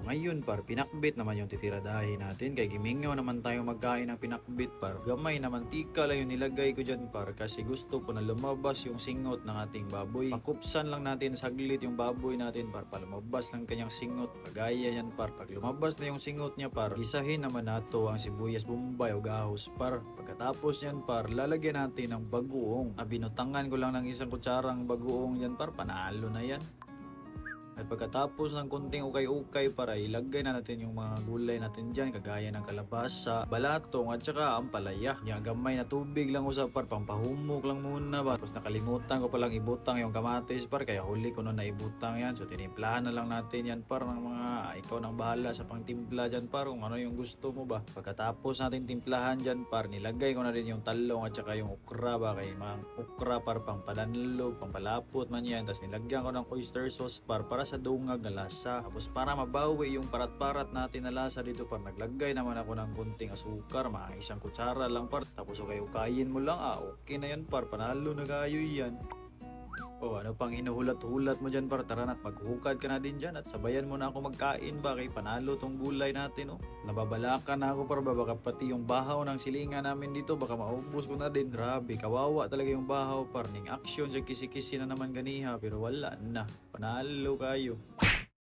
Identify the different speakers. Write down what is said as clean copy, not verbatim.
Speaker 1: Ngayon par, pinakbit naman yung titiradahin natin. Kay gimingaw naman tayo magkain ng pinakbit par. Gamay na mantika lang yung nilagay ko dyan par. Kasi gusto ko na lumabas yung singot ng ating baboy. Pakupsan lang natin saglit yung baboy natin par. Palumabas ng kanyang singot. Kagaya yan par. Pag lumabas na yung singot niya par, gisahin naman nato ang sibuyas bombay o gahos par. Pagkatapos yan par, lalagyan natin ng bagoong. Binutangan ko lang ng isang kutsarang bagoong yan par. Panalo na yan. At pagkatapos ng konting ukay-ukay para ilagay na natin yung mga gulay natin dyan, kagaya ng kalabasa, balatong at saka ampalaya. Yung gamay na tubig lang usap par, pampahumok lang muna ba. Tapos nakalimutan ko palang ibutang yung kamatis par, kaya huli ko na naibutang yan. So tinimplahan na lang natin yan par ng mga ikaw nang bahala sa pangtimpla dyan par, kung ano yung gusto mo ba. Pagkatapos natin timplahan dyan par, nilagay ko na rin yung talong at saka yung okra ba, kay mga okra par pangpadanlog, pampalapot man yan. Tapos nilagyan ko ng oyster sauce par para sa dungag na lasa. Tapos para mabawi yung parat-parat natin na lasa dito par, naglagay naman ako ng kunting asukar, mga isang kutsara lang par. Tapos ukay-ukayin mo lang, okay na yan par, panalo na kayo yan. Ano pang inuhulat-hulat mo dyan par, tara na't maghukad ka na din dyan at sabayan mo na ako magkain ba, kay panalo tong gulay natin Nababalakan na ako par, baka pati yung bahaw ng silingan namin dito baka maubos ko na din. Grabe, kawawa talaga yung bahaw par, ning action sa kisi-kisi na naman ganiha, pero wala na, panalo kayo.